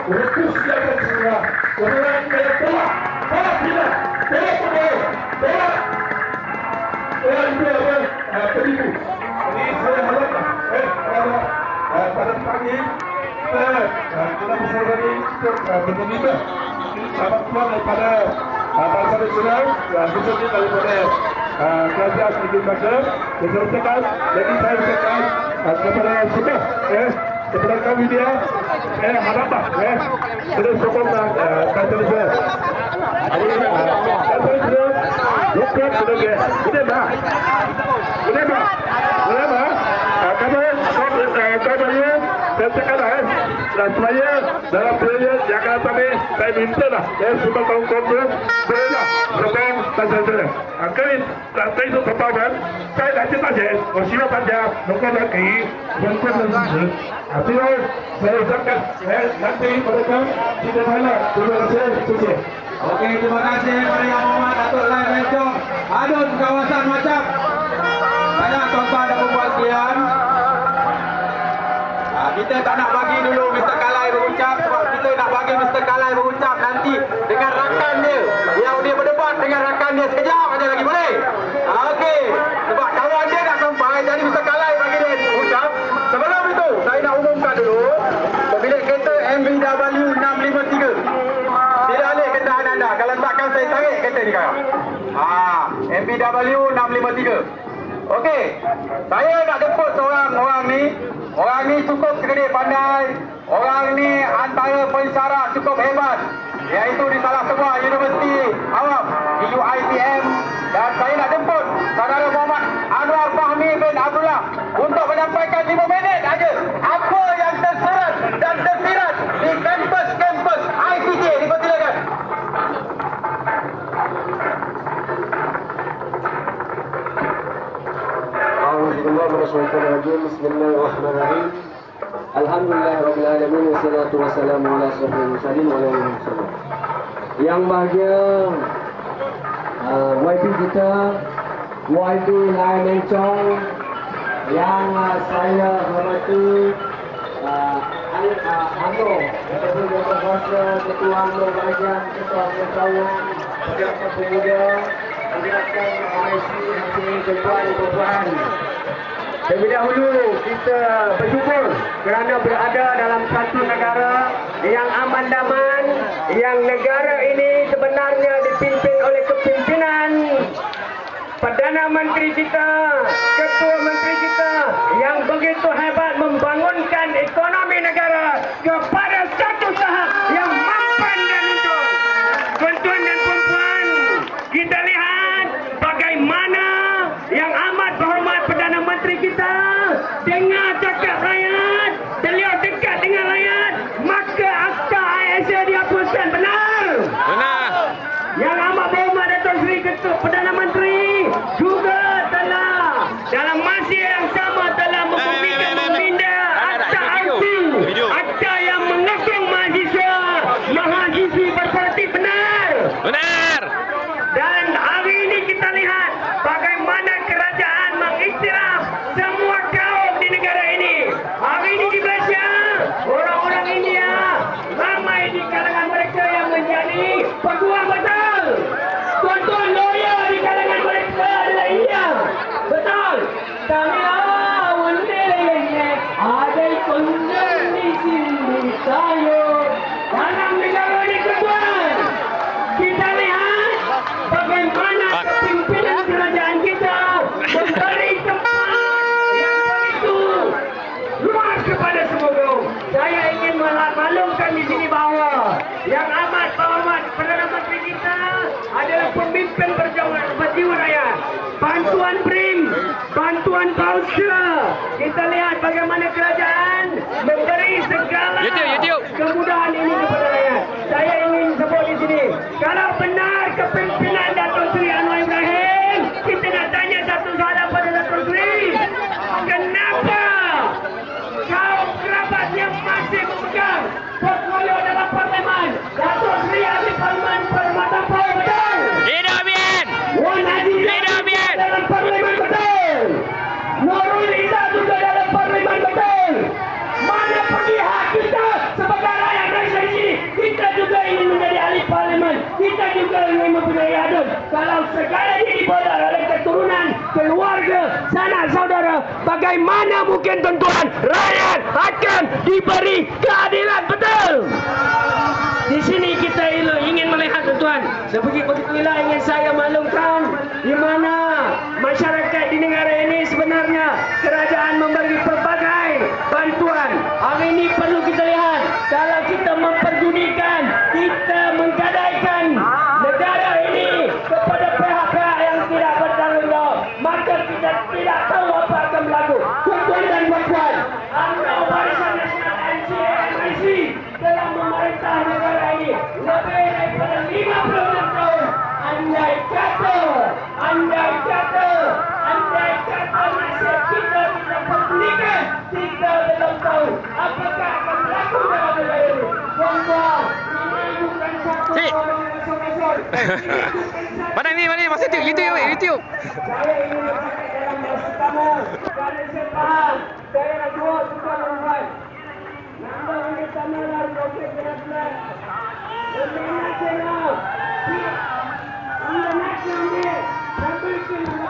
untuk siapkan semua orang yang telah tidak telah itu apa penipu. Ini saya harapkan pada pagi kita bersama ini berkomitmen sama tuan daripada bangsa nasional khususnya daripada kerajaan negeri Malaysia disertakan. Jadi saya ucapkan kepada semua kepada kami dia haraplah terus sokonglah bangsa nasional. Bangsa nasional bukan sebagai ini bah kamu saya cakap dan saya dalam periode yang akan datang ini saya minta lah semua kaum-kaum berada sokong bangsa nasional. Kami saya itu pertama saya dah cakap je siapa saja bukan lagi bukan lagi. Artinya saya ucapkan nanti mereka tidak salah. Terima kasih. Okey, terima kasih kepada Yang Hormat Datuk Lai Mencong. Adun kawasan macam banyak tuan-tuan dan perempuan sekalian. Kita tak nak bagi dulu Mr. Kalai berucap sebab kita nak bagi Mr. Kalai berucap nanti dengan rakan dia yang dia berdebat dengan rakan dia sekejap aja lagi boleh? Okey, sebab kawan dia dah sampai jadi Mr. Kalai bagi dia berucap. Sebelum itu saya nak umumkan dulu pemilik kereta MVW 653. Tidak boleh kenderaan anda. Kalau takkan saya tarik kereta ni kau. MVW 653. Okey, saya nak jemput orang ni. Orang ni cukup segede pandai. Orang ni antara pensyarah cukup hebat, iaitu di salah sebuah universiti awam di UiTM. Dan saya nak jemput saudara Muhammad Anwar Fahmi bin Abdullah untuk menyampaikan 5 minit aja apa yang terserat dan tersirat di kampus-kampus ICT. Dipersilakan. Bismillahirrahmanirrahim. Alhamdulillahirabbil alamin wassalatu wassalamu ala asyrafil mursalin wa ala alihi wasallam. Yang bahagia YP kita YP Lai Mencong, yang saya hormati Anu Ketua Kuasa, Ketua Anu Bahagian, Ketua Pengetahuan, Pejabat Pemuda, Pendidikan MIC, Hasil Tuan Perempuan. Terlebih dahulu kita bersyukur kerana berada dalam satu negara yang aman damai, yang negara ini sebenarnya dipimpin oleh kepimpinan Perdana Menteri kita, Ketua Menteri kita yang begitu hebat membangunkan ekonomi negara kepada satu tahap yang mapan dan untung. Tuan-tuan dan puan-puan, kita lihat bagaimana yang amat berhormat Perdana Menteri kita dengar cakap rakyat, beliau dekat dengan rakyat, maka akta ISA dihapuskan. Benar? Benar. Yang amat berhormat Datuk Seri Ketua Perdana Menteri juga telah dalam masa yang sama telah meminda akta RT, akta yang mengusung mahasiswi berparti. Benar? Benar. Dan hari ini kita lihat bagaimana kerajaan mengiktiraf semua kaum di negara ini. Hari ini di Malaysia, orang-orang India ramai di kalangan mereka yang menjadi peguam. Betul? Tuan-tuan lawyer di kalangan mereka adalah India. Betul? Kami wendenya ada kondisi di sini saya dalam negara ini. Tuan, kita lihat bagaimana kepimpinan kerajaan kita memberi tempat yang begitu luas kepada semua kaum. Saya ingin maklumkan di sini bahawa yang amat berhormat Perdana Menteri kita adalah pemimpin berjiwa rakyat. Bantuan BRIM, bantuan voucher. Kita lihat bagaimana kerajaan memberi segala kemudahan ini kepada rakyat. Saya ingin sebut di sini, kalau benar kepimpinan Datuk Seri Anwar Ibrahim, kita nak tanya satu soalan pada Datuk Seri. Kenapa kaum kerabatnya masih memegang portfolio dalam parlimen? Datuk Seri ahli parlimen Perkhidmatan Power. Betul? Hidup Bien! Wan Haji Hidup Bien! dalam parlimen. Betul? Nurul Izzah juga dalam parlimen. Betul? Mana pergi hak kita juga ingin mempunyai adun. Kalau segalanya dibodoh oleh keturunan, keluarga, sanak saudara, bagaimana mungkin tuan-tuan rakyat akan diberi keadilan? Betul. Di sini kita ingin melihat tuan-tuan, begitulah ingin saya maklumkan di mana masyarakat di negara ini sebenarnya kerajaan memberi pelbagai bantuan. Hari ini perlu kita lihat, kalau kita memperdulikan, kita menggadaikan negara ini kepada pihak-pihak yang tidak bertanggung jawab, maka kita tidak tahu apa akan berlaku. Tuan-tuan dan puan-puan, UMNO Barisan Nasional NCA-NIC telah memerintah negara ini lebih daripada 56 tahun. Andai kata nasib kita tidak pedulikan, kita belum tahu apakah akan berlaku dalam negara ini. Tuan-tuan, ini bukan satu orang yang masuk-masuk. Mana ni masih YouTube. Saya ingin mengatakan dalam masa pertama, kerana saya faham, saya nak jawab tuan-tuan. Nambah ini samalah Okey benar-benar. Nasional. Nasional ni, sambil kita